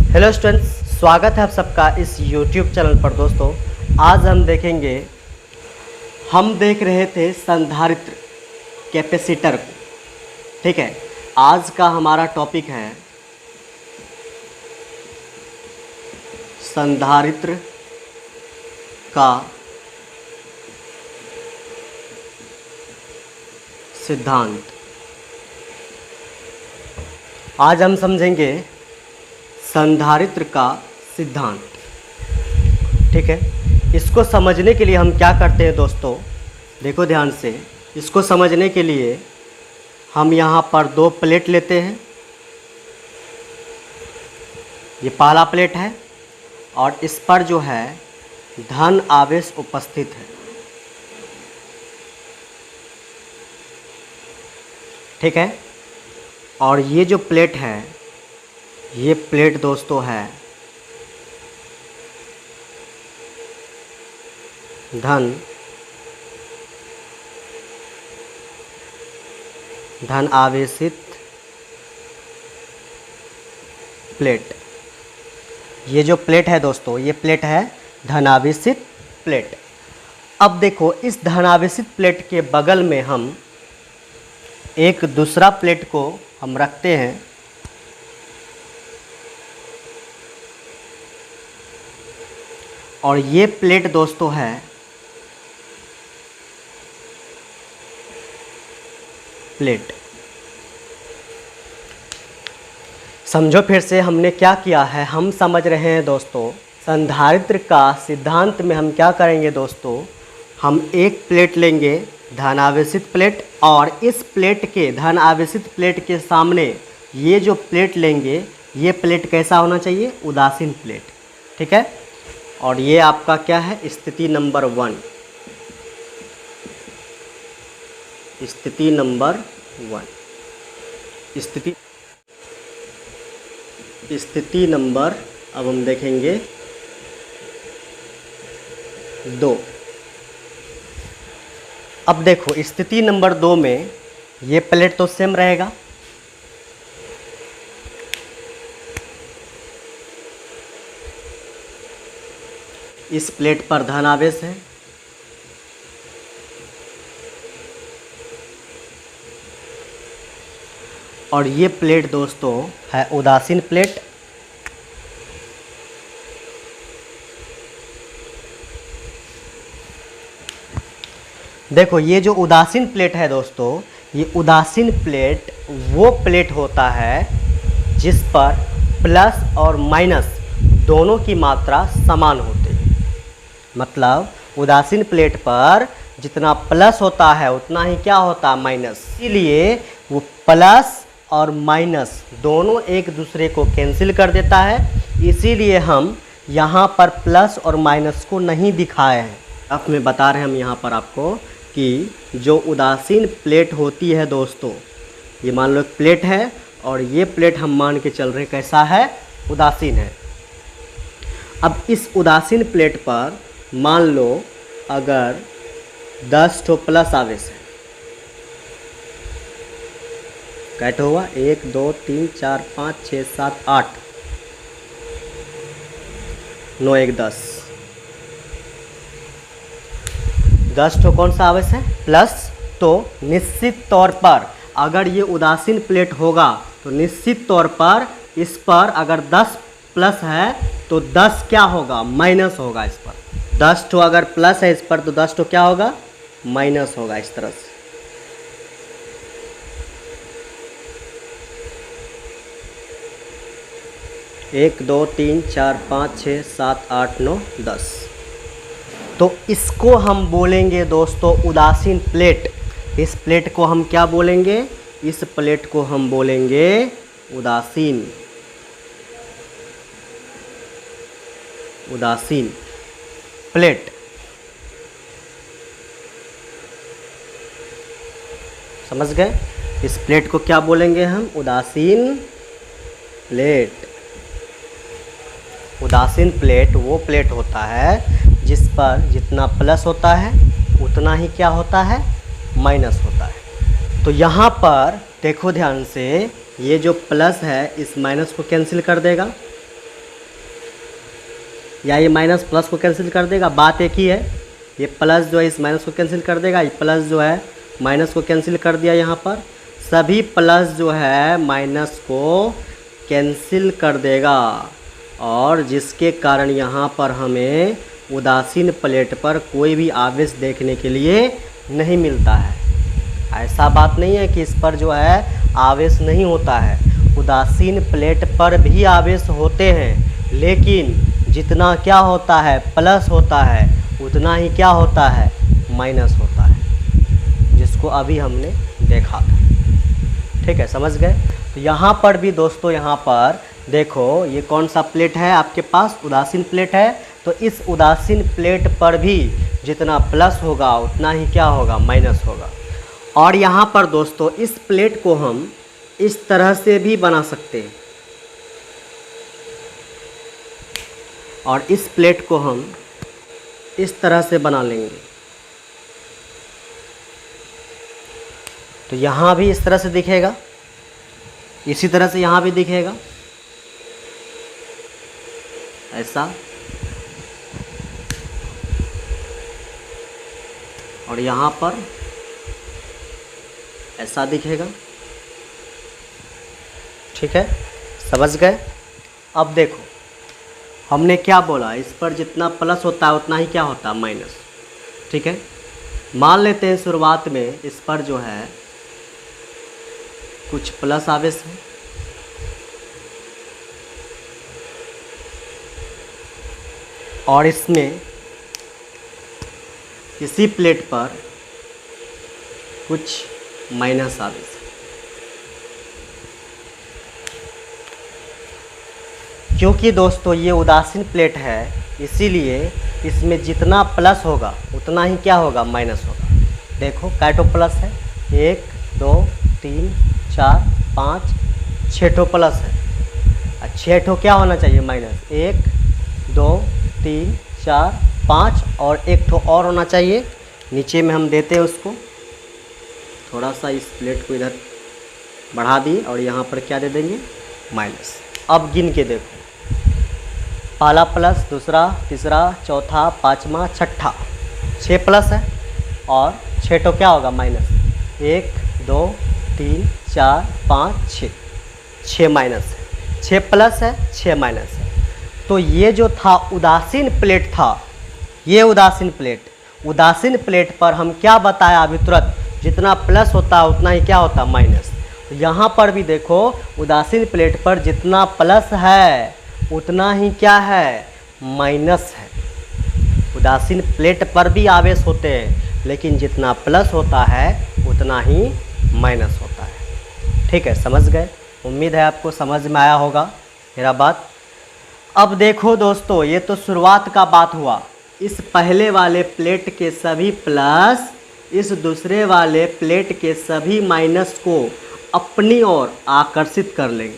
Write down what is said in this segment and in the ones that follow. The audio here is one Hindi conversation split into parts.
हेलो स्टूडेंट्स, स्वागत है आप सबका इस YouTube चैनल पर। दोस्तों, आज हम देखेंगे, हम देख रहे थे संधारित्र कैपेसिटर को। ठीक है, आज का हमारा टॉपिक है संधारित्र का सिद्धांत। आज हम समझेंगे संधारित्र का सिद्धांत। ठीक है, इसको समझने के लिए हम क्या करते हैं दोस्तों, देखो ध्यान से। इसको समझने के लिए हम यहाँ पर दो प्लेट लेते हैं। ये पहला प्लेट है और इस पर जो है धन आवेश उपस्थित है। ठीक है, और ये जो प्लेट है, ये प्लेट दोस्तों है धन आवेशित प्लेट। ये जो प्लेट है दोस्तों, ये प्लेट है धन आवेशित प्लेट। अब देखो, इस धन आवेशित प्लेट के बगल में हम एक दूसरा प्लेट को हम रखते हैं। और ये प्लेट दोस्तों है प्लेट। समझो फिर से हमने क्या किया है। हम समझ रहे हैं दोस्तों, संधारित्र का सिद्धांत में हम क्या करेंगे दोस्तों, हम एक प्लेट लेंगे धन आवेशित प्लेट, और इस प्लेट के धन आवेशित प्लेट के सामने ये जो प्लेट लेंगे, ये प्लेट कैसा होना चाहिए, उदासीन प्लेट। ठीक है, और ये आपका क्या है, स्थिति नंबर 1। स्थिति नंबर 1। स्थिति नंबर, अब हम देखेंगे 2। अब देखो, स्थिति नंबर 2 में ये प्लेट तो सेम रहेगा। इस प्लेट पर धन आवेश है, और ये प्लेट दोस्तों है उदासीन प्लेट। देखो, ये जो उदासीन प्लेट है दोस्तों, ये उदासीन प्लेट वो प्लेट होता है जिस पर प्लस और माइनस दोनों की मात्रा समान होती है। मतलब उदासीन प्लेट पर जितना प्लस होता है उतना ही क्या होता है, माइनस। इसीलिए वो प्लस और माइनस दोनों एक दूसरे को कैंसिल कर देता है। इसीलिए हम यहाँ पर प्लस और माइनस को नहीं दिखाए हैं। अब मैं बता रहे हैं हम यहाँ पर आपको कि जो उदासीन प्लेट होती है दोस्तों, ये मान लो एक प्लेट है और ये प्लेट हम मान के चल रहे कैसा है, उदासीन है। अब इस उदासीन प्लेट पर मान लो अगर 10 ठो प्लस आवेश है, कैसे हुआ, 1 2 3 4 5 6 7 8 9 1 10 10 ठो कौन सा आवेश है, प्लस। तो निश्चित तौर पर अगर ये उदासीन प्लेट होगा तो निश्चित तौर पर इस पर अगर 10 प्लस है तो 10 क्या होगा, माइनस होगा। इस पर 10 ठो अगर प्लस है इस पर, तो 10 ठो क्या होगा, माइनस होगा। इस तरह से 1 2 3 4 5 6 7 8 9 10। तो इसको हम बोलेंगे दोस्तों उदासीन प्लेट। इस प्लेट को हम क्या बोलेंगे, इस प्लेट को हम बोलेंगे उदासीन प्लेट। समझ गए, इस प्लेट को क्या बोलेंगे हम, उदासीन प्लेट। उदासीन प्लेट वो प्लेट होता है जिस पर जितना प्लस होता है उतना ही क्या होता है, माइनस होता है। तो यहाँ पर देखो ध्यान से, ये जो प्लस है इस माइनस को कैंसिल कर देगा, या ये माइनस प्लस को कैंसिल कर देगा, बात एक ही है। ये प्लस जो है इस माइनस को कैंसिल कर देगा, ये प्लस जो है माइनस को कैंसिल कर दिया। यहाँ पर सभी प्लस जो है माइनस को कैंसिल कर देगा, और जिसके कारण यहाँ पर हमें उदासीन प्लेट पर कोई भी आवेश देखने के लिए नहीं मिलता है। ऐसा बात नहीं है कि इस पर जो है आवेश नहीं होता है, उदासीन प्लेट पर भी आवेश होते हैं, लेकिन जितना क्या होता है प्लस होता है उतना ही क्या होता है माइनस होता है, जिसको अभी हमने देखा था। ठीक है, समझ गए। तो यहाँ पर भी दोस्तों, यहाँ पर देखो ये कौन सा प्लेट है आपके पास, उदासीन प्लेट है। तो इस उदासीन प्लेट पर भी जितना प्लस होगा उतना ही क्या होगा माइनस होगा। और यहाँ पर दोस्तों इस प्लेट को हम इस तरह से भी बना सकते हैं, और इस प्लेट को हम इस तरह से बना लेंगे। तो यहाँ भी इस तरह से दिखेगा, इसी तरह से यहाँ भी दिखेगा ऐसा, और यहाँ पर ऐसा दिखेगा। ठीक है, समझ गए। अब देखो हमने क्या बोला, इस पर जितना प्लस होता है उतना ही क्या होता है माइनस। ठीक है, मान लेते हैं शुरुआत में इस पर जो है कुछ प्लस आवेश है, और इसमें इसी प्लेट पर कुछ माइनस आवेश है। क्योंकि दोस्तों ये उदासीन प्लेट है, इसीलिए इसमें जितना प्लस होगा उतना ही क्या होगा माइनस होगा। देखो कैटो प्लस है, 1 2 3 4 5 6 ठो प्लस है, और 6 ठो क्या होना चाहिए माइनस, 1 2 3 4 5 और 1 ठो और होना चाहिए। नीचे में हम देते हैं उसको, थोड़ा सा इस प्लेट को इधर बढ़ा दिए और यहाँ पर क्या दे देंगे माइनस। अब गिन के देखो, पहला प्लस, दूसरा, तीसरा, चौथा, पाँचवा, छठा, 6 प्लस है और 6 तो क्या होगा माइनस, 1 2 3 4 5 6, 6 माइनस है, 6 प्लस है 6 माइनस है। तो ये जो था उदासीन प्लेट था, ये उदासीन प्लेट पर हम क्या बताया अभी तुरंत, जितना प्लस होता है उतना ही क्या होता है माइनस। तो यहाँ पर भी देखो उदासीन प्लेट पर जितना प्लस है उतना ही क्या है माइनस है। उदासीन प्लेट पर भी आवेश होते हैं, लेकिन जितना प्लस होता है उतना ही माइनस होता है। ठीक है, समझ गए। उम्मीद है आपको समझ में आया होगा मेरा बात। अब देखो दोस्तों, ये तो शुरुआत का बात हुआ। इस पहले वाले प्लेट के सभी प्लस इस दूसरे वाले प्लेट के सभी माइनस को अपनी ओर आकर्षित कर लेंगे।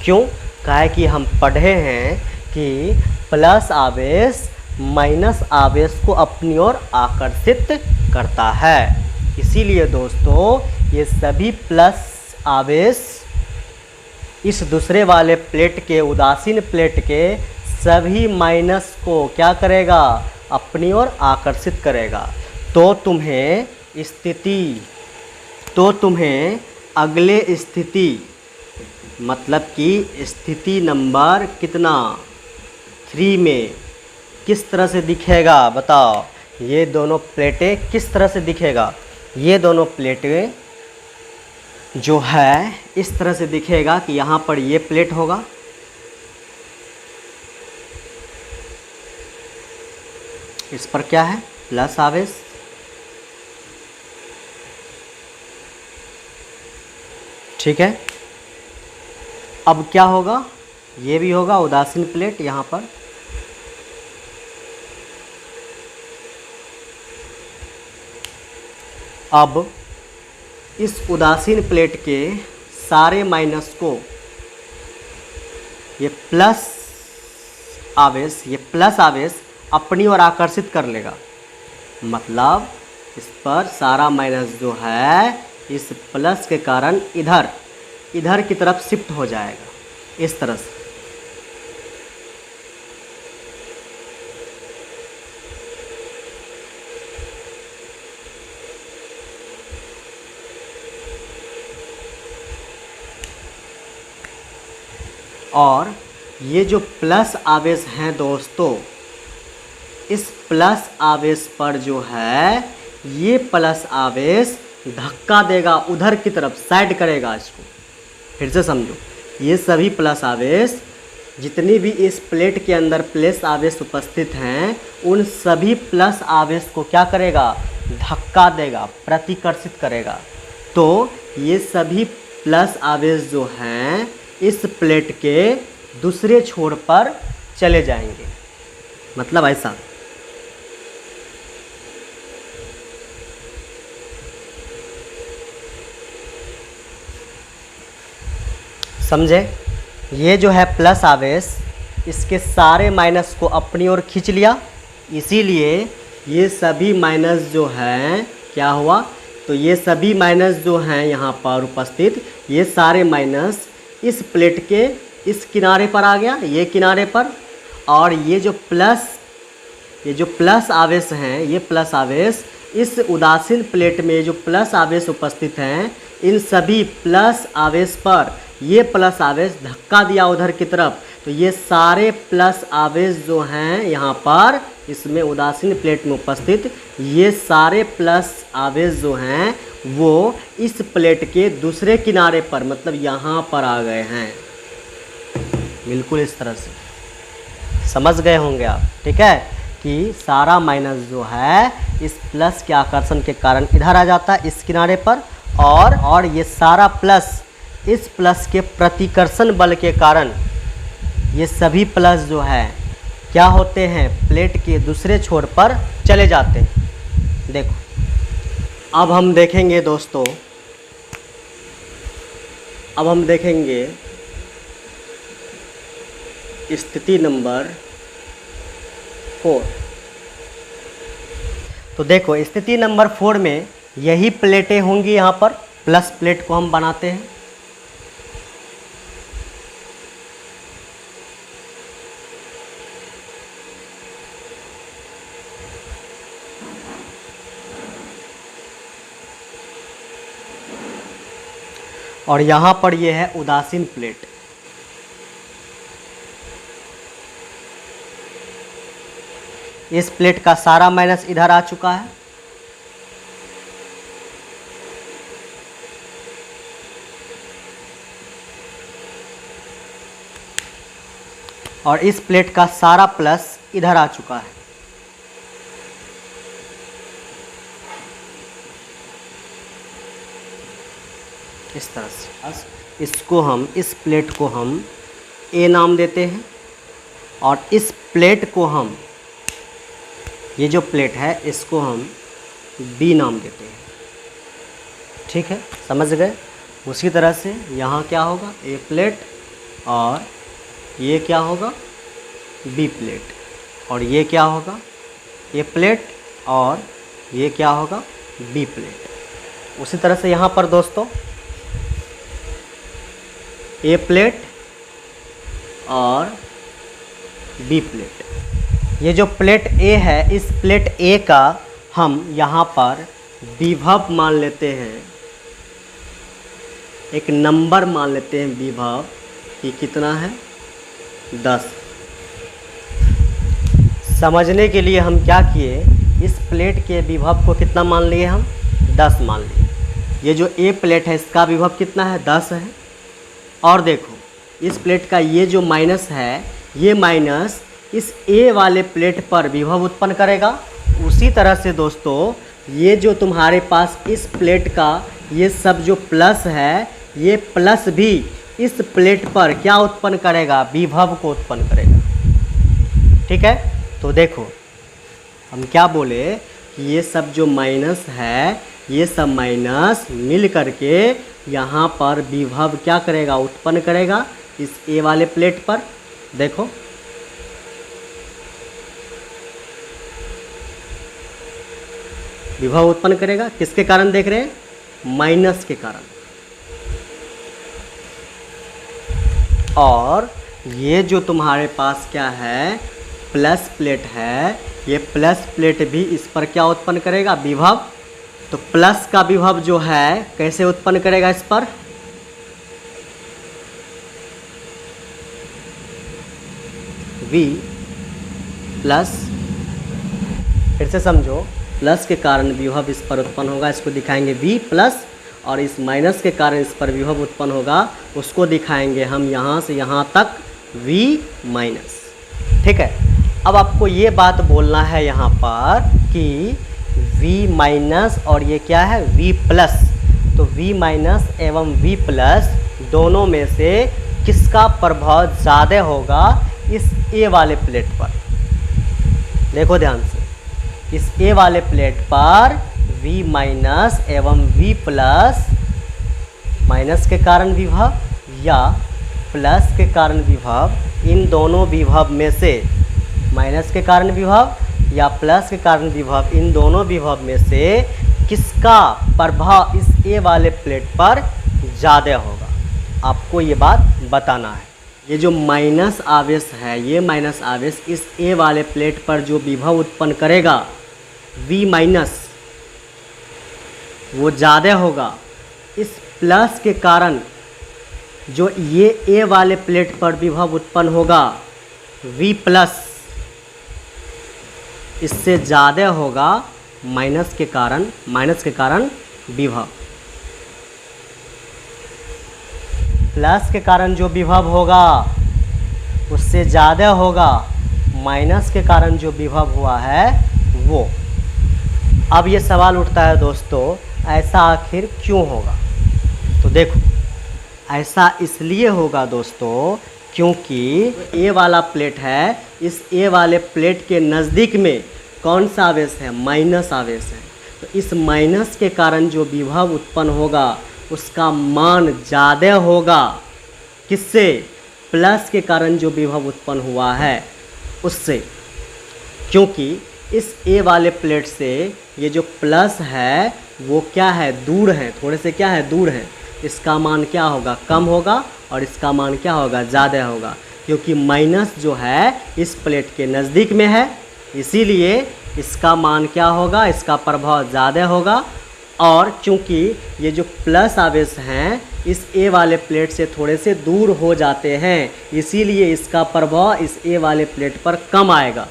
क्यों? काहे कि हम पढ़े हैं कि प्लस आवेश माइनस आवेश को अपनी ओर आकर्षित करता है। इसीलिए दोस्तों ये सभी प्लस आवेश इस दूसरे वाले प्लेट के, उदासीन प्लेट के सभी माइनस को क्या करेगा, अपनी ओर आकर्षित करेगा। तो तुम्हें अगले स्थिति, मतलब कि स्थिति नंबर कितना 3 में किस तरह से दिखेगा बताओ। ये दोनों प्लेटें किस तरह से दिखेगा, ये दोनों प्लेटें जो है इस तरह से दिखेगा कि यहाँ पर ये प्लेट होगा, इस पर क्या है प्लस आवेश, ठीक है। अब क्या होगा, ये भी होगा उदासीन प्लेट यहाँ पर, अब इस उदासीन प्लेट के सारे माइनस को ये प्लस आवेश अपनी ओर आकर्षित कर लेगा। मतलब इस पर सारा माइनस जो है इस प्लस के कारण इधर की तरफ शिफ्ट हो जाएगा, इस तरह से। और ये जो प्लस आवेश हैं दोस्तों, इस प्लस आवेश पर जो है ये प्लस आवेश धक्का देगा उधर की तरफ, साइड करेगा इसको। फिर से समझो, ये सभी प्लस आवेश जितनी भी इस प्लेट के अंदर प्लस आवेश उपस्थित हैं, उन सभी प्लस आवेश को क्या करेगा, धक्का देगा, प्रतिकर्षित करेगा। तो ये सभी प्लस आवेश जो हैं इस प्लेट के दूसरे छोर पर चले जाएंगे, मतलब ऐसा। समझे? ये जो है प्लस आवेश इसके सारे माइनस को अपनी ओर खींच लिया, इसीलिए ये सभी माइनस जो हैं क्या हुआ, तो ये सभी माइनस जो हैं यहाँ पर उपस्थित, ये सारे माइनस इस प्लेट के इस किनारे पर आ गया, ये किनारे पर। और ये जो प्लस आवेश हैं, ये प्लस आवेश इस उदासीन प्लेट में जो प्लस आवेश उपस्थित हैं, इन सभी प्लस आवेश पर ये प्लस आवेश धक्का दिया उधर की तरफ। तो ये सारे प्लस आवेश जो हैं यहाँ पर इसमें उदासीन प्लेट में उपस्थित, ये सारे प्लस आवेश जो हैं वो इस प्लेट के दूसरे किनारे पर, मतलब यहाँ पर आ गए हैं, बिल्कुल इस तरह से। समझ गए होंगे आप, ठीक है, कि सारा माइनस जो है इस प्लस के आकर्षण के कारण इधर आ जाता है इस किनारे पर, और ये सारा प्लस इस प्लस के प्रतिकर्षण बल के कारण ये सभी प्लस जो है क्या होते हैं, प्लेट के दूसरे छोर पर चले जाते हैं। देखो अब हम देखेंगे दोस्तों, अब हम देखेंगे स्थिति नंबर 4। तो देखो स्थिति नंबर 4 में यही प्लेटें होंगी, यहाँ पर प्लस प्लेट को हम बनाते हैं। और यहाँ पर ये है उदासीन प्लेट। इस प्लेट का सारा माइनस इधर आ चुका है, और इस प्लेट का सारा प्लस इधर आ चुका है। इस तरह से इसको हम, इस प्लेट को हम ए नाम देते हैं, और इस प्लेट को हम, ये जो प्लेट है इसको हम बी नाम देते हैं। ठीक है, समझ गए? उसी तरह से यहाँ क्या होगा, ए प्लेट, और ये क्या होगा, बी प्लेट, और ये क्या होगा, ए प्लेट, और ये क्या होगा, बी प्लेट। उसी तरह से यहाँ पर दोस्तों ए प्लेट और बी प्लेट। ये जो प्लेट ए है, इस प्लेट ए का हम यहाँ पर विभव मान लेते हैं, एक नंबर मान लेते हैं विभव, कि कितना है, 10। समझने के लिए हम क्या किए, इस प्लेट के विभव को कितना मान लिए हम, 10 मान लिए। ये जो ए प्लेट है इसका विभव कितना है, 10 है। और देखो इस प्लेट का ये जो माइनस है, ये माइनस इस ए वाले प्लेट पर विभव उत्पन्न करेगा। उसी तरह से दोस्तों ये जो तुम्हारे पास इस प्लेट का ये सब जो प्लस है, ये प्लस भी इस प्लेट पर क्या उत्पन्न करेगा, विभव को उत्पन्न करेगा। ठीक है, तो देखो हम क्या बोले कि ये सब जो माइनस है, ये सब माइनस मिल करके यहाँ पर विभव क्या करेगा, उत्पन्न करेगा इस ए वाले प्लेट पर। देखो विभव उत्पन्न करेगा, किसके कारण देख रहे हैं, माइनस के कारण। और ये जो तुम्हारे पास क्या है, प्लस प्लेट है, ये प्लस प्लेट भी इस पर क्या उत्पन्न करेगा, विभव। तो प्लस का विभव जो है कैसे उत्पन्न करेगा इस पर, V प्लस, फिर से समझो, प्लस के कारण विभव इस पर उत्पन्न होगा, इसको दिखाएंगे V प्लस, और इस माइनस के कारण इस पर विभव उत्पन्न होगा, उसको दिखाएंगे हम यहाँ से यहाँ तक V माइनस। ठीक है, अब आपको ये बात बोलना है यहाँ पर कि V माइनस और ये क्या है V प्लस, तो V माइनस एवं V प्लस दोनों में से किसका प्रभाव ज़्यादा होगा इस A वाले प्लेट पर। देखो ध्यान से, इस A वाले प्लेट पर V माइनस एवं V प्लस, माइनस के कारण विभव या प्लस के कारण विभव, इन दोनों विभव में से, माइनस के कारण विभव या प्लस के कारण विभव, इन दोनों विभव में से किसका प्रभाव इस A वाले प्लेट पर ज़्यादा होगा, आपको ये बात बताना है। ये जो माइनस आवेश है, ये माइनस आवेश इस A वाले प्लेट पर जो विभव उत्पन्न करेगा V माइनस, वो ज़्यादा होगा इस प्लस के कारण जो ये A वाले प्लेट पर विभव उत्पन्न होगा V प्लस, इससे ज़्यादा होगा माइनस के कारण विभव। प्लस के कारण जो विभव होगा उससे ज़्यादा होगा माइनस के कारण जो विभव हुआ है वो। अब ये सवाल उठता है दोस्तों, ऐसा आखिर क्यों होगा? तो देखो, ऐसा इसलिए होगा दोस्तों क्योंकि A वाला प्लेट है, इस A वाले प्लेट के नज़दीक में कौन सा आवेश है? माइनस आवेश है। तो इस माइनस के कारण जो विभव उत्पन्न होगा उसका मान ज़्यादा होगा किससे? प्लस के कारण जो विभव उत्पन्न हुआ है उससे, क्योंकि इस A वाले प्लेट से ये जो प्लस है वो क्या है? दूर है, थोड़े से क्या है? दूर है। इसका मान क्या होगा? कम होगा, और इसका मान क्या होगा? ज़्यादा होगा, क्योंकि माइनस जो है इस प्लेट के नज़दीक में है, इसीलिए इसका मान क्या होगा? इसका प्रभाव ज़्यादा होगा। और चूँकि ये जो प्लस आवेश हैं इस A वाले प्लेट से थोड़े से दूर हो जाते हैं, इसीलिए इसका प्रभाव इस A वाले प्लेट पर कम आएगा।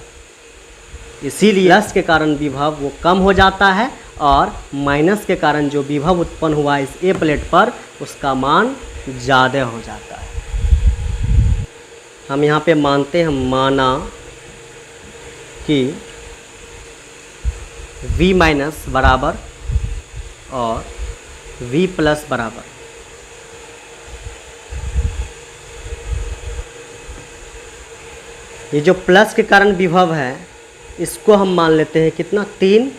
इसीलिए प्लस के कारण विभव वो कम हो जाता है, और माइनस के कारण जो विभव उत्पन्न हुआ इस A प्लेट पर उसका मान ज़्यादा हो जाता है। हम यहाँ पे मानते हैं, माना कि V माइनस बराबर और V प्लस बराबर, ये जो प्लस के कारण विभव है इसको हम मान लेते हैं कितना? 3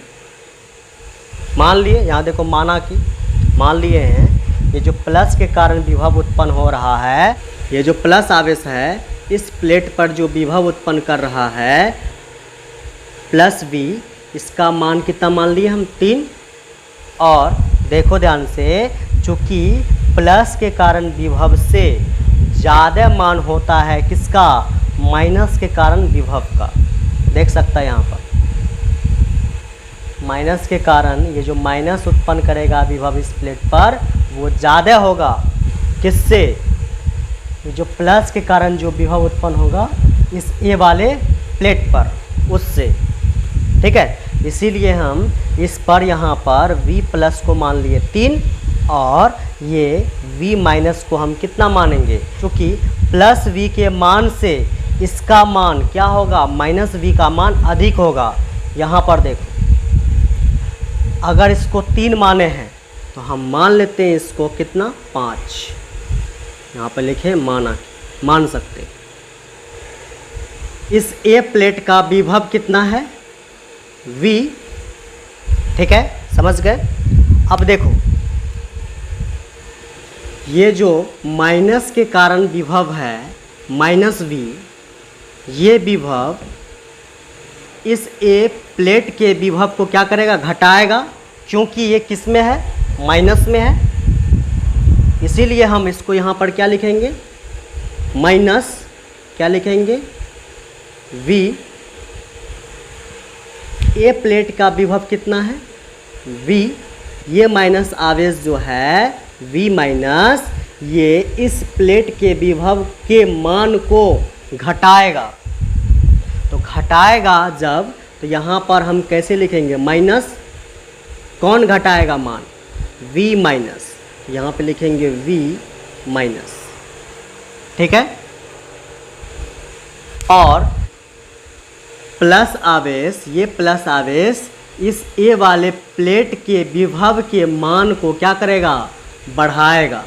मान लिए। यहाँ देखो, माना कि मान लिए हैं, ये जो प्लस के कारण विभव उत्पन्न हो रहा है, ये जो प्लस आवेश है इस प्लेट पर जो विभव उत्पन्न कर रहा है प्लस V, इसका मान कितना मान लिए हम? 3। और देखो ध्यान से, चूँकि प्लस के कारण विभव से ज़्यादा मान होता है किसका? माइनस के कारण विभव का। देख सकता है यहाँ पर, माइनस के कारण ये जो माइनस उत्पन्न करेगा विभव इस प्लेट पर वो ज़्यादा होगा किससे? ये जो प्लस के कारण जो विभव उत्पन्न होगा इस A वाले प्लेट पर, उससे। ठीक है, इसीलिए हम इस पर यहाँ पर V प्लस को मान लिए 3, और ये V माइनस को हम कितना मानेंगे? क्योंकि प्लस V के मान से इसका मान क्या होगा? माइनस V का मान अधिक होगा। यहाँ पर देखो, अगर इसको 3 माने हैं तो हम मान लेते हैं इसको कितना? 5। यहाँ पर लिखे माना, मान सकते। इस A प्लेट का विभव कितना है? V। ठीक है, समझ गए? अब देखो, ये जो माइनस के कारण विभव है माइनस V, ये विभव इस A प्लेट के विभव को क्या करेगा? घटाएगा, क्योंकि ये किस में है? माइनस में है। इसीलिए हम इसको यहाँ पर क्या लिखेंगे? माइनस क्या लिखेंगे? V। A प्लेट का विभव कितना है? V। ये माइनस आवेश जो है V माइनस, ये इस प्लेट के विभव के मान को घटाएगा। घटाएगा जब, तो यहाँ पर हम कैसे लिखेंगे, माइनस, कौन घटाएगा मान, v माइनस, यहाँ पे लिखेंगे v माइनस, ठीक है। और प्लस आवेश, ये प्लस आवेश इस ए वाले प्लेट के विभव के मान को क्या करेगा, बढ़ाएगा।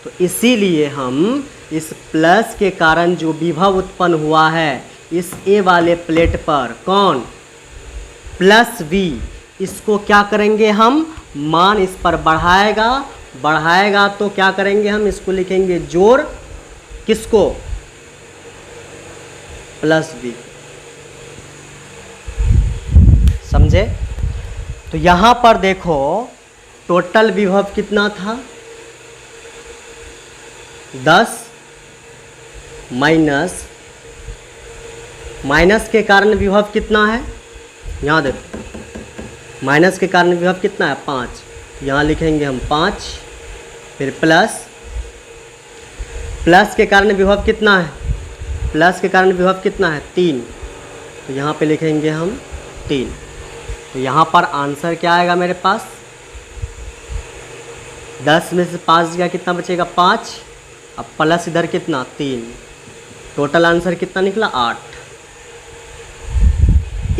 तो इसीलिए हम इस प्लस के कारण जो विभव उत्पन्न हुआ है इस ए वाले प्लेट पर, कौन, प्लस वी, इसको क्या करेंगे हम, मान इस पर बढ़ाएगा तो क्या करेंगे हम, इसको लिखेंगे जोड़, किसको, प्लस वी, समझे। तो यहाँ पर देखो टोटल विभव कितना था, 10 माइनस के कारण विभव कितना है, यहाँ देखो, माइनस के कारण विभव कितना है, 5, यहाँ लिखेंगे हम 5, फिर प्लस के कारण विभव कितना है, प्लस के कारण विभव कितना है, 3, तो यहाँ पे लिखेंगे हम 3। तो यहाँ पर आंसर क्या आएगा मेरे पास, 10 में से 5 गया, कितना बचेगा, 5, अब प्लस इधर कितना, 3, टोटल आंसर कितना निकला, 8।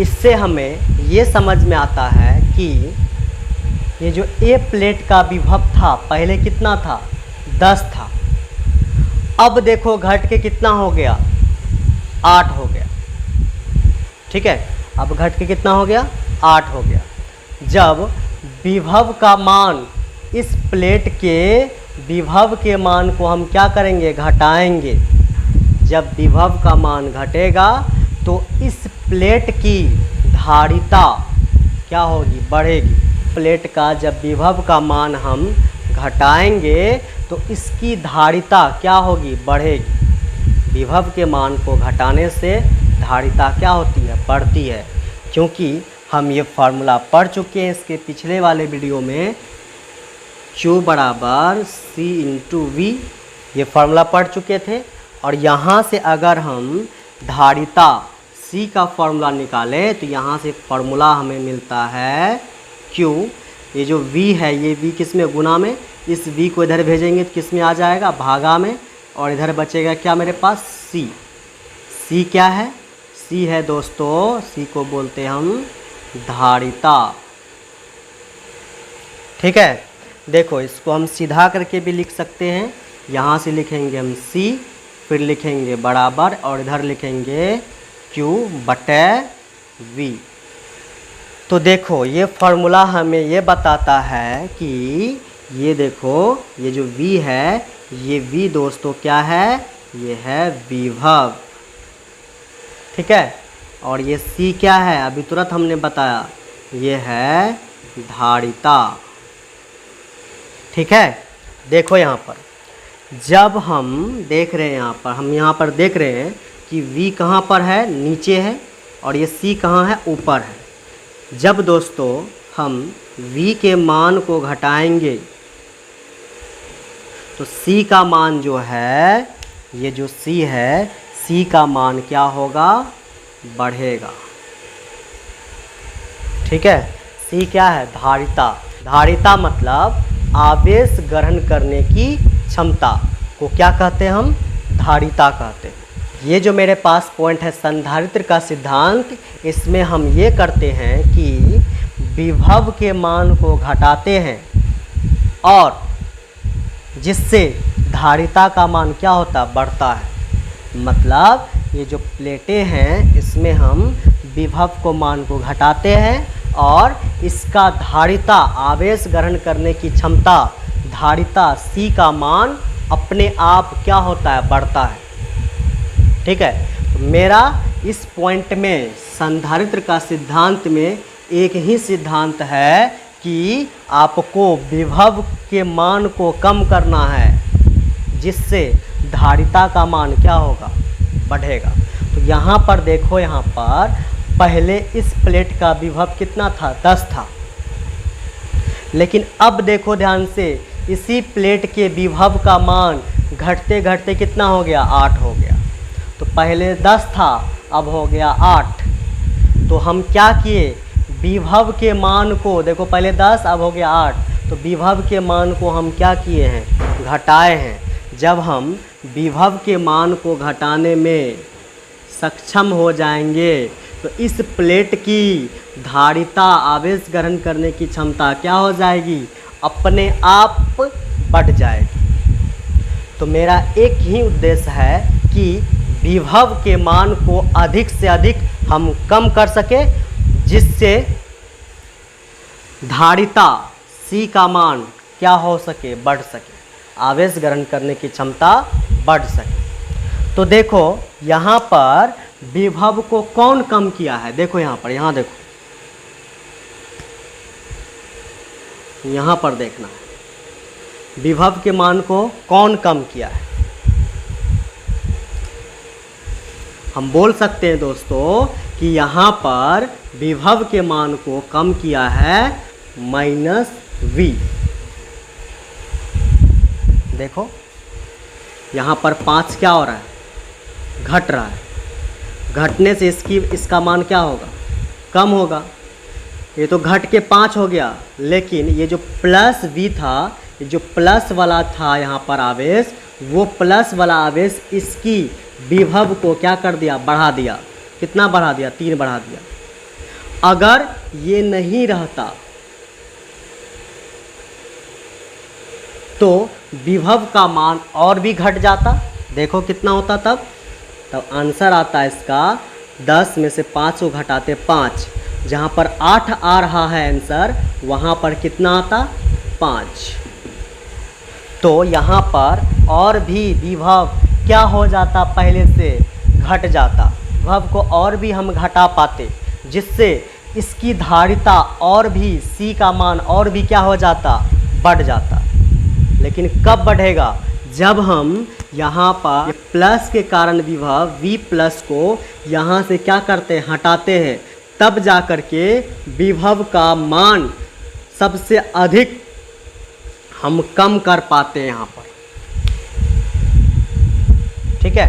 इससे हमें ये समझ में आता है कि ये जो ए प्लेट का विभव था पहले कितना था, 10 था, अब देखो घट के कितना हो गया, 8 हो गया, ठीक है। अब घट के कितना हो गया, 8 हो गया। जब विभव का मान, इस प्लेट के विभव के मान को हम क्या करेंगे, घटाएंगे। जब विभव का मान घटेगा तो इस प्लेट की धारिता क्या होगी, बढ़ेगी। प्लेट का जब विभव का मान हम घटाएंगे तो इसकी धारिता क्या होगी, बढ़ेगी। विभव के मान को घटाने से धारिता क्या होती है, बढ़ती है। क्योंकि हम ये फार्मूला पढ़ चुके हैं इसके पिछले वाले वीडियो में, Q बराबर C इंटू वी, ये फार्मूला पढ़ चुके थे। और यहाँ से अगर हम धारिता C का फार्मूला निकालें तो यहाँ से फार्मूला हमें मिलता है Q, ये जो V है ये V किस में, गुना में, इस V को इधर भेजेंगे तो किस में आ जाएगा, भागा में, और इधर बचेगा क्या मेरे पास, C। C क्या है, C है दोस्तों, C को बोलते हैं हम धारिता, ठीक है। देखो इसको हम सीधा करके भी लिख सकते हैं, यहाँ से लिखेंगे हम C, फिर लिखेंगे बराबर, और इधर लिखेंगे Q बटे V। तो देखो ये फार्मूला हमें ये बताता है कि ये देखो ये जो V है, ये V दोस्तों क्या है, ये है विभव, ठीक है। और ये C क्या है, अभी तुरंत हमने बताया, ये है धारिता, ठीक है। देखो यहाँ पर जब हम देख रहे हैं, यहाँ पर देख रहे हैं कि V कहाँ पर है, नीचे है, और ये C कहाँ है, ऊपर है। जब दोस्तों हम V के मान को घटाएंगे तो C का मान जो है, ये जो C है, C का मान क्या होगा, बढ़ेगा, ठीक है। C क्या है, धारिता। धारिता मतलब आवेश ग्रहण करने की क्षमता को क्या कहते हैं हम, धारिता कहते हैं। ये जो मेरे पास पॉइंट है संधारित्र का सिद्धांत, इसमें हम ये करते हैं कि विभव के मान को घटाते हैं और जिससे धारिता का मान क्या होता है, बढ़ता है। मतलब ये जो प्लेटें हैं इसमें हम विभव को मान को घटाते हैं और इसका धारिता, आवेश ग्रहण करने की क्षमता, धारिता C का मान अपने आप क्या होता है, बढ़ता है, ठीक है। तो मेरा इस पॉइंट में संधारित्र का सिद्धांत में एक ही सिद्धांत है कि आपको विभव के मान को कम करना है, जिससे धारिता का मान क्या होगा, बढ़ेगा। तो यहाँ पर देखो, यहाँ पर पहले इस प्लेट का विभव कितना था, 10 था, लेकिन अब देखो ध्यान से, इसी प्लेट के विभव का मान घटते घटते कितना हो गया, 8 हो गया। तो पहले 10 था, अब हो गया 8। तो हम क्या किए, विभव के मान को, देखो पहले 10 अब हो गया 8, तो विभव के मान को हम क्या किए हैं, घटाए हैं। जब हम विभव के मान को घटाने में सक्षम हो जाएंगे तो इस प्लेट की धारिता, आवेश ग्रहण करने की क्षमता क्या हो जाएगी, अपने आप बढ़ जाएगी। तो मेरा एक ही उद्देश्य है कि विभव के मान को अधिक से अधिक हम कम कर सके, जिससे धारिता C का मान क्या हो सके, बढ़ सके, आवेश ग्रहण करने की क्षमता बढ़ सके। तो देखो यहाँ पर विभव को कौन कम किया है, देखो यहाँ पर, यहाँ देखो, यहाँ पर देखना है विभव के मान को कौन कम किया है। हम बोल सकते हैं दोस्तों कि यहाँ पर विभव के मान को कम किया है -v। देखो यहाँ पर 5 क्या हो रहा है, घट रहा है, घटने से इसका मान क्या होगा, कम होगा। ये तो घट के 5 हो गया, लेकिन ये जो +v था, ये जो प्लस वाला था यहाँ पर आवेश, वो प्लस वाला आवेश इसकी विभव को क्या कर दिया, बढ़ा दिया। कितना बढ़ा दिया, 3 बढ़ा दिया। अगर ये नहीं रहता तो विभव का मान और भी घट जाता। देखो कितना होता तब आंसर आता है इसका 10 में से 5 को घटाते 5, जहाँ पर 8 आ रहा है आंसर, वहाँ पर कितना आता, 5। तो यहाँ पर और भी विभव क्या हो जाता, पहले से घट जाता। विभव को और भी हम घटा पाते, जिससे इसकी धारिता और भी, C का मान और भी क्या हो जाता, बढ़ जाता। लेकिन कब बढ़ेगा, जब हम यहाँ पर प्लस के कारण विभव V+ को यहाँ से क्या करते हैं, हटाते हैं, तब जा कर के विभव का मान सबसे अधिक हम कम कर पाते हैं यहाँ पर। ठीक है,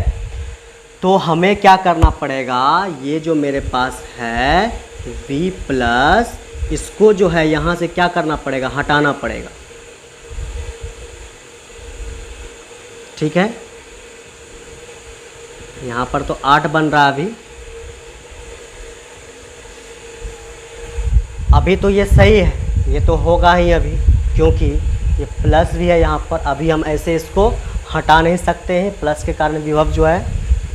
तो हमें क्या करना पड़ेगा, ये जो मेरे पास है V+, इसको जो है यहाँ से क्या करना पड़ेगा, हटाना पड़ेगा। ठीक है, यहाँ पर तो 8 बन रहा है अभी तो ये सही है, ये तो होगा ही अभी, क्योंकि ये प्लस भी है यहाँ पर। अभी हम ऐसे इसको हटा नहीं सकते हैं, प्लस के कारण विभव जो है,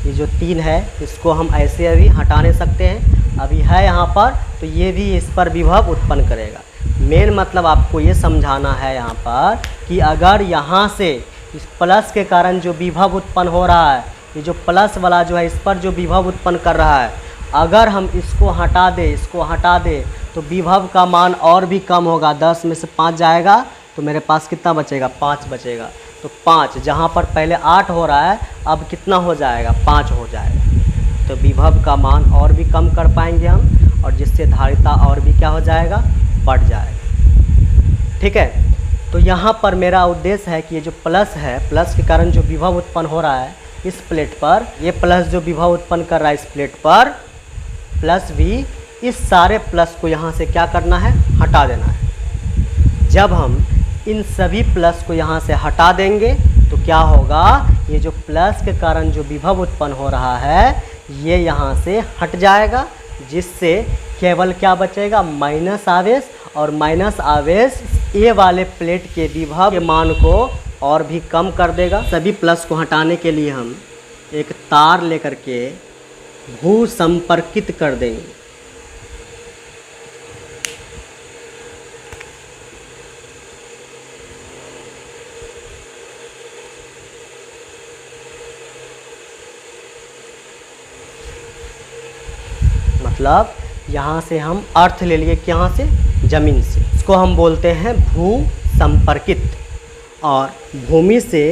ये जो 3 है, इसको हम ऐसे अभी हटा नहीं सकते हैं, अभी है यहाँ पर, तो ये भी इस पर विभव उत्पन्न करेगा। मेन मतलब आपको ये समझाना है यहाँ पर कि अगर यहाँ से इस प्लस के कारण जो विभव उत्पन्न हो रहा है, ये जो प्लस वाला जो है, इस पर जो विभव उत्पन्न कर रहा है, अगर हम इसको हटा दें तो विभव का मान और भी कम होगा। 10 में से 5 जाएगा तो मेरे पास कितना बचेगा, 5 बचेगा। तो 5, जहाँ पर पहले 8 हो रहा है, अब कितना हो जाएगा, 5 हो जाएगा। तो विभव का मान और भी कम कर पाएंगे हम, और जिससे धारिता और भी क्या हो जाएगा, बढ़ जाएगा। ठीक है, तो यहाँ पर मेरा उद्देश्य है कि ये जो प्लस है, प्लस के कारण जो विभव उत्पन्न हो रहा है इस प्लेट पर, ये प्लस जो विभव उत्पन्न कर रहा है इस प्लेट पर, +v, इस सारे प्लस को यहाँ से क्या करना है, हटा देना है। जब हम इन सभी प्लस को यहाँ से हटा देंगे तो क्या होगा, ये जो प्लस के कारण जो विभव उत्पन्न हो रहा है, ये यहाँ से हट जाएगा, जिससे केवल क्या बचेगा, माइनस आवेश, और माइनस आवेश ए वाले प्लेट के विभव के मान को और भी कम कर देगा। सभी प्लस को हटाने के लिए हम एक तार लेकर के भू संपर्कित कर देंगे। मतलब यहाँ से हम अर्थ ले लिए, यहाँ से ज़मीन से, इसको हम बोलते हैं भू संपर्कित। और भूमि से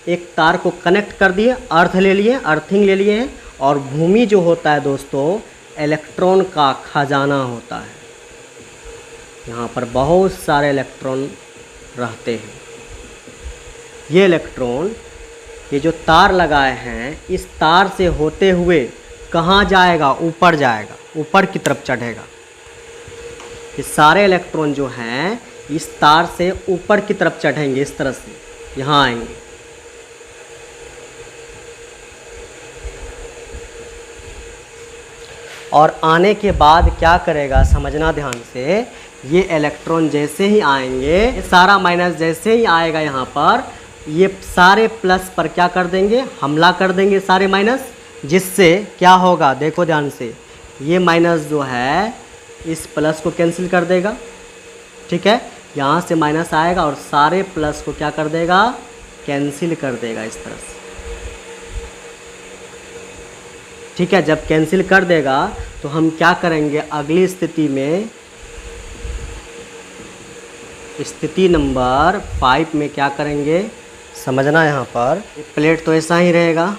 एक तार को कनेक्ट कर दिए, अर्थ ले लिए, अर्थिंग ले लिए हैं। और भूमि जो होता है दोस्तों, इलेक्ट्रॉन का खजाना होता है। यहाँ पर बहुत सारे इलेक्ट्रॉन रहते हैं। ये इलेक्ट्रॉन, ये जो तार लगाए हैं, इस तार से होते हुए कहाँ जाएगा, ऊपर जाएगा, ऊपर की तरफ चढ़ेगा। ये सारे इलेक्ट्रॉन जो हैं इस तार से ऊपर की तरफ चढ़ेंगे, इस तरह से यहाँ आएंगे। और आने के बाद क्या करेगा, समझना ध्यान से। ये इलेक्ट्रॉन जैसे ही आएंगे, ये सारा माइनस जैसे ही आएगा यहाँ पर, ये सारे प्लस पर क्या कर देंगे, हमला कर देंगे सारे माइनस, जिससे क्या होगा, देखो ध्यान से। ये माइनस जो है इस प्लस को कैंसिल कर देगा, ठीक है। यहाँ से माइनस आएगा और सारे प्लस को क्या कर देगा, कैंसिल कर देगा इस तरह से, ठीक है। जब कैंसिल कर देगा तो हम क्या करेंगे, अगली स्थिति में, स्थिति नंबर 5 में क्या करेंगे, समझना। यहाँ पर प्लेट तो ऐसा ही रहेगा,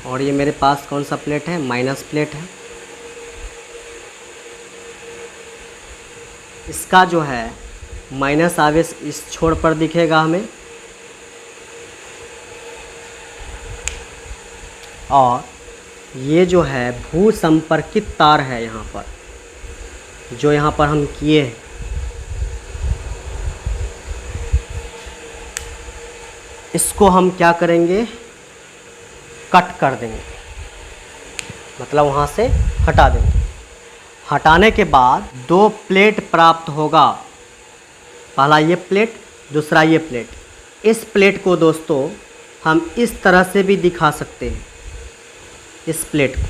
और ये मेरे पास कौन सा प्लेट है, माइनस प्लेट है। इसका जो है माइनस आवेश इस छोर पर दिखेगा हमें, और ये जो है भू संपर्कित तार है यहाँ पर, जो यहाँ पर हम किए हैं, इसको हम क्या करेंगे, कट कर देंगे, मतलब वहाँ से हटा देंगे। हटाने के बाद 2 प्लेट प्राप्त होगा, पहला ये प्लेट, दूसरा ये प्लेट। इस प्लेट को दोस्तों हम इस तरह से भी दिखा सकते हैं। इस प्लेट को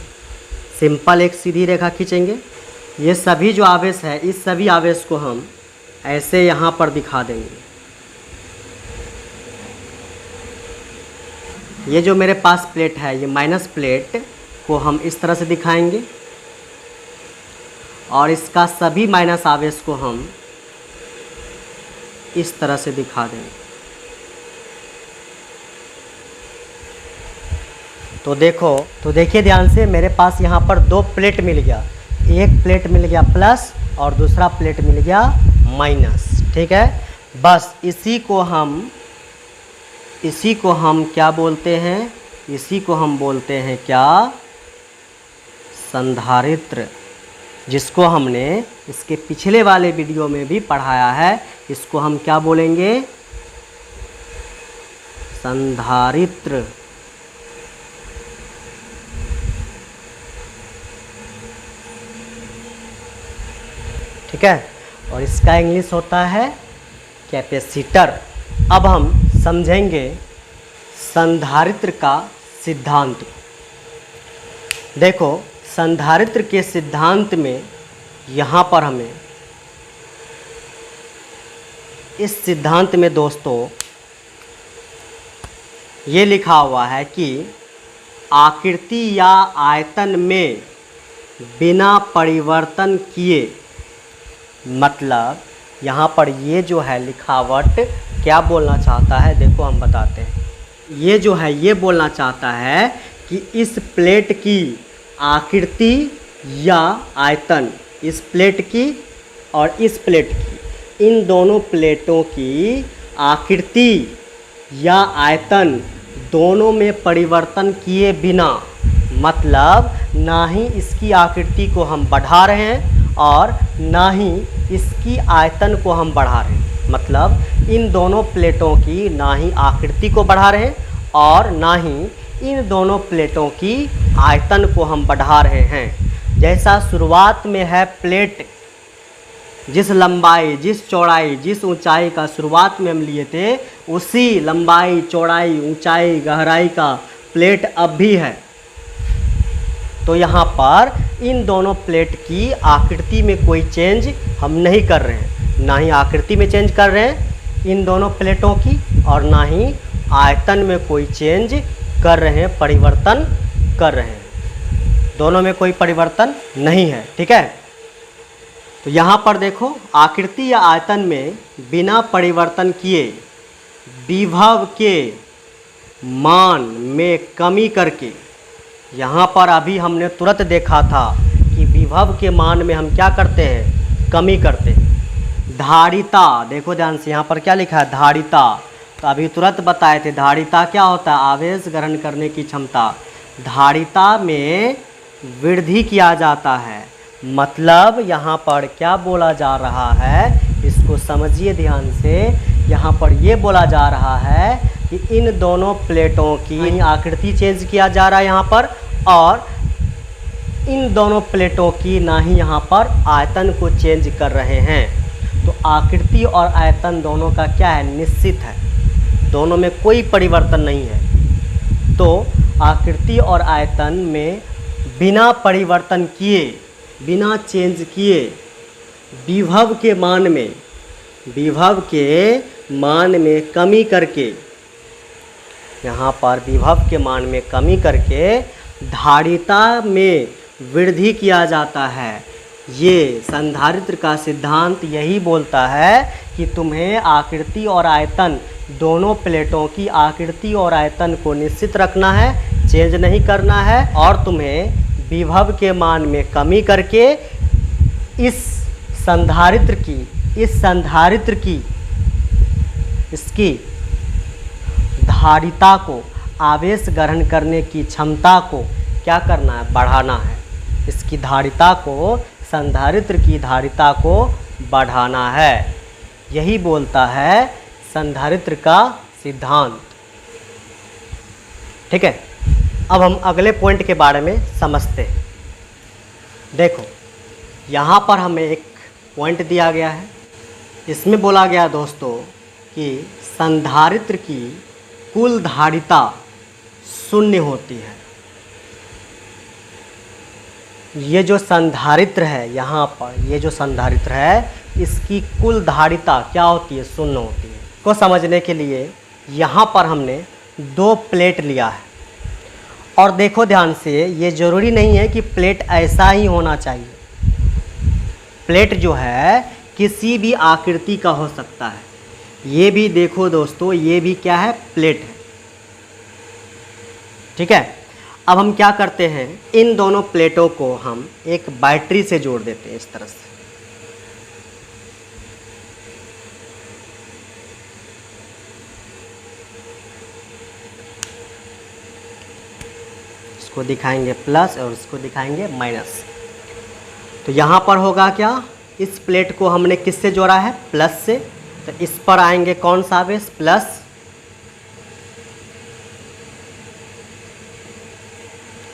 सिंपल एक सीधी रेखा खींचेंगे, ये सभी जो आवेश है, इस सभी आवेश को हम ऐसे यहाँ पर दिखा देंगे। ये जो मेरे पास प्लेट है, ये माइनस प्लेट को हम इस तरह से दिखाएंगे, और इसका सभी माइनस आवेश को हम इस तरह से दिखा देंगे। तो देखिए ध्यान से, मेरे पास यहाँ पर 2 प्लेट मिल गया, एक प्लेट मिल गया प्लस और दूसरा प्लेट मिल गया माइनस, ठीक है। बस इसी को हम क्या बोलते हैं, इसी को हम बोलते हैं क्या, संधारित्र, जिसको हमने इसके पिछले वाले वीडियो में भी पढ़ाया है। इसको हम क्या बोलेंगे, संधारित्र। ठीक है, और इसका इंग्लिश होता है कैपेसिटर। अब हम समझेंगे संधारित्र का सिद्धांत। देखो, संधारित्र के सिद्धांत में यहाँ पर हमें इस सिद्धांत में दोस्तों ये लिखा हुआ है कि आकृति या आयतन में बिना परिवर्तन किए, मतलब यहाँ पर ये जो है लिखावट क्या बोलना चाहता है, देखो हम बताते हैं। ये जो है ये बोलना चाहता है कि इस प्लेट की आकृति या आयतन, इस प्लेट की और इस प्लेट की, इन दोनों प्लेटों की आकृति या आयतन दोनों में परिवर्तन किए बिना, मतलब ना ही इसकी आकृति को हम बढ़ा रहे हैं और ना ही इसकी आयतन को हम बढ़ा रहे हैं, मतलब इन दोनों प्लेटों की ना ही आकृति को बढ़ा रहे हैं और ना ही इन दोनों प्लेटों की आयतन को हम बढ़ा रहे हैं। जैसा शुरुआत में है प्लेट, जिस लंबाई, जिस चौड़ाई, जिस ऊंचाई का शुरुआत में हम लिए थे, उसी लंबाई, चौड़ाई, ऊंचाई, गहराई का प्लेट अब भी है। तो यहाँ पर इन दोनों प्लेट की आकृति में कोई चेंज हम नहीं कर रहे हैं, ना ही आकृति में चेंज कर रहे हैं इन दोनों प्लेटों की, और ना ही आयतन में कोई चेंज कर रहे हैं, परिवर्तन कर रहे हैं। दोनों में कोई परिवर्तन नहीं है। ठीक है, तो यहाँ पर देखो, आकृति या आयतन में बिना परिवर्तन किए विभव के मान में कमी करके, यहाँ पर अभी हमने तुरंत देखा था कि विभव के मान में हम क्या करते हैं, कमी करते हैं। धारिता, देखो ध्यान से यहाँ पर क्या लिखा है, धारिता। तो अभी तुरंत बताए थे धारिता क्या होता है, आवेश ग्रहण करने की क्षमता। धारिता में वृद्धि किया जाता है, मतलब यहाँ पर क्या बोला जा रहा है, इसको समझिए ध्यान से। यहाँ पर ये बोला जा रहा है कि इन दोनों प्लेटों की आकृति चेंज किया जा रहा है यहाँ पर, और इन दोनों प्लेटों की ना ही यहाँ पर आयतन को चेंज कर रहे हैं। तो आकृति और आयतन दोनों का क्या है, निश्चित है, दोनों में कोई परिवर्तन नहीं है। तो आकृति और आयतन में बिना परिवर्तन किए, बिना चेंज किए, विभव के मान में कमी करके, यहाँ पर विभव के मान में कमी करके धारिता में वृद्धि किया जाता है। ये संधारित्र का सिद्धांत यही बोलता है कि तुम्हें आकृति और आयतन, दोनों प्लेटों की आकृति और आयतन को निश्चित रखना है, चेंज नहीं करना है, और तुम्हें विभव के मान में कमी करके इस संधारित्र की इसकी धारिता को, आवेश ग्रहण करने की क्षमता को क्या करना है, बढ़ाना है। इसकी धारिता को, संधारित्र की धारिता को बढ़ाना है। यही बोलता है संधारित्र का सिद्धांत। ठीक है, अब हम अगले पॉइंट के बारे में समझते हैं। देखो यहाँ पर हमें एक पॉइंट दिया गया है, इसमें बोला गया दोस्तों कि संधारित्र की कुल धारिता 0 होती है। ये जो संधारित्र है, यहाँ पर ये जो संधारित्र है, इसकी कुल धारिता क्या होती है, 0 होती है। को समझने के लिए यहाँ पर हमने 2 प्लेट लिया है, और देखो ध्यान से, ये ज़रूरी नहीं है कि प्लेट ऐसा ही होना चाहिए। प्लेट जो है किसी भी आकृति का हो सकता है। ये भी देखो दोस्तों, ये भी क्या है, प्लेट है। ठीक है, अब हम क्या करते हैं, इन दोनों प्लेटों को हम एक बैटरी से जोड़ देते हैं इस तरह से। इसको दिखाएंगे प्लस और इसको दिखाएंगे माइनस। तो यहाँ पर होगा क्या, इस प्लेट को हमने किससे जोड़ा है, प्लस से। तो इस पर आएंगे कौन सा आवेश, प्लस।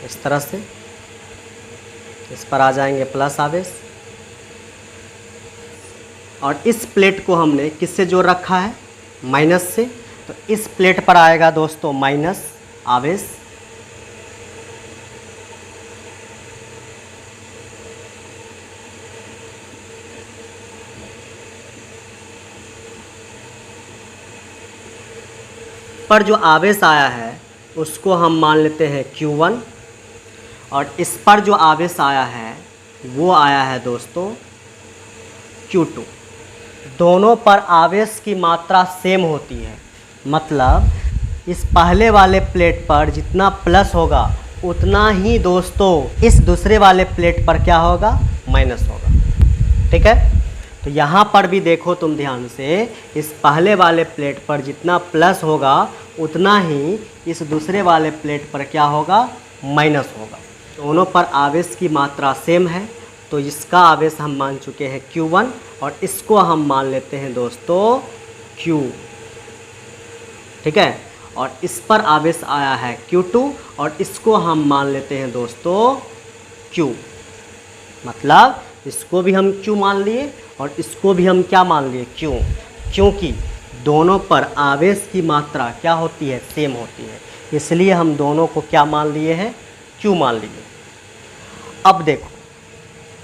इस तरह से इस पर आ जाएंगे प्लस आवेश, और इस प्लेट को हमने किससे जोड़ रखा है, माइनस से। तो इस प्लेट पर आएगा दोस्तों माइनस आवेश। पर जो आवेश आया है उसको हम मान लेते हैं Q1, और इस पर जो आवेश आया है वो आया है दोस्तों Q2। दोनों पर आवेश की मात्रा सेम होती है, मतलब इस पहले वाले प्लेट पर जितना प्लस होगा उतना ही दोस्तों इस दूसरे वाले प्लेट पर क्या होगा, माइनस होगा। ठीक है, तो यहाँ पर भी देखो तुम ध्यान से, इस पहले वाले प्लेट पर जितना प्लस होगा उतना ही इस दूसरे वाले प्लेट पर क्या होगा, माइनस होगा। दोनों पर आवेश की मात्रा सेम है, तो इसका आवेश हम मान चुके हैं Q1, और इसको हम मान लेते हैं दोस्तों Q। ठीक है, और इस पर आवेश आया है Q2, और इसको हम मान लेते हैं दोस्तों Q। मतलब इसको भी हम Q मान लिए और इसको भी हम क्या मान लिए, Q, क्योंकि दोनों पर आवेश की मात्रा क्या होती है, सेम होती है, इसलिए हम दोनों को क्या मान लिए हैं, Q मान लिए। अब देखो,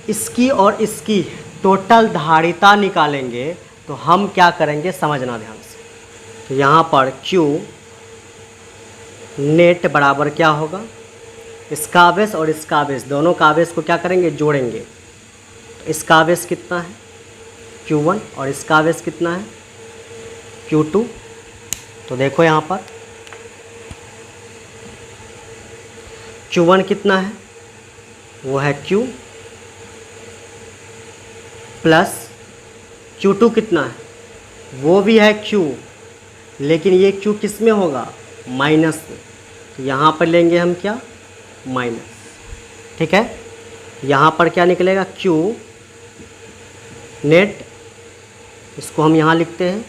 इसकी और इसकी टोटल धारिता निकालेंगे तो हम क्या करेंगे, समझना ध्यान से। तो यहाँ पर Q नेट बराबर क्या होगा, इसका आवेश और इसका आवेश, दोनों का आवेश को क्या करेंगे, जोड़ेंगे। तो इसका आवेश कितना है, Q1, और इसका आवेश कितना है, Q2। तो देखो यहाँ पर Q1 कितना है, वो है Q प्लस Q2 कितना है, वो भी है Q, लेकिन ये Q किस में होगा, माइनस में। तो यहाँ पर लेंगे हम क्या, माइनस, ठीक है। यहाँ पर क्या निकलेगा, Q नेट, इसको हम यहाँ लिखते हैं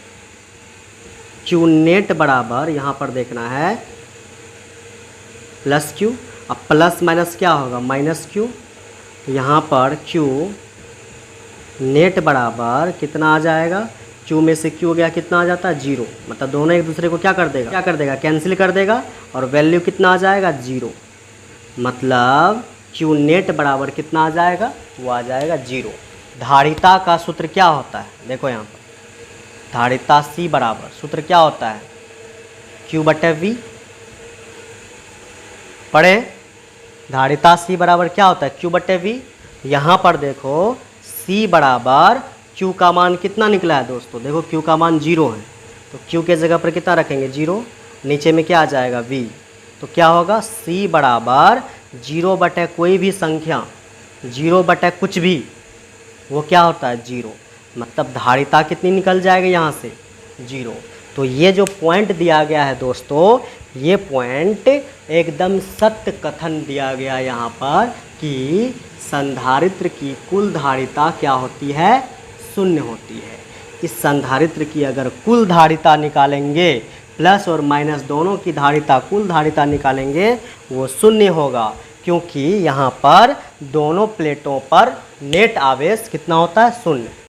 Q नेट बराबर, यहाँ पर देखना है प्लस Q। अब प्लस माइनस क्या होगा, माइनस Q। यहाँ पर Q नेट बराबर कितना आ जाएगा, Q में से Q गया, कितना आ जाता है, 0। मतलब दोनों एक दूसरे को क्या कर देगा, कैंसिल कर देगा, और वैल्यू कितना आ जाएगा, 0। मतलब Q नेट बराबर कितना आ जाएगा, वो आ जाएगा 0। धारिता का सूत्र क्या होता है, देखो यहाँ पर धारिता C बराबर सूत्र क्या होता है, Q/V। पढ़े, धारिता C बराबर क्या होता है, Q/V। यहाँ पर देखो C बराबर Q का मान कितना निकला है दोस्तों, देखो Q का मान 0 है, तो Q के जगह पर कितना रखेंगे, 0। नीचे में क्या आ जाएगा, V। तो क्या होगा, C बराबर 0 बटे कोई भी संख्या, 0 बटे कुछ भी, वो क्या होता है, 0। मतलब धारिता कितनी निकल जाएगी यहाँ से, 0। तो ये जो पॉइंट दिया गया है दोस्तों, ये पॉइंट एकदम सत्य कथन दिया गया यहाँ पर कि संधारित्र की कुल धारिता क्या होती है, 0 होती है। इस संधारित्र की अगर कुल धारिता निकालेंगे, प्लस और माइनस दोनों की धारिता, कुल धारिता निकालेंगे, वो 0 होगा, क्योंकि यहाँ पर दोनों प्लेटों पर नेट आवेश कितना होता है, 0।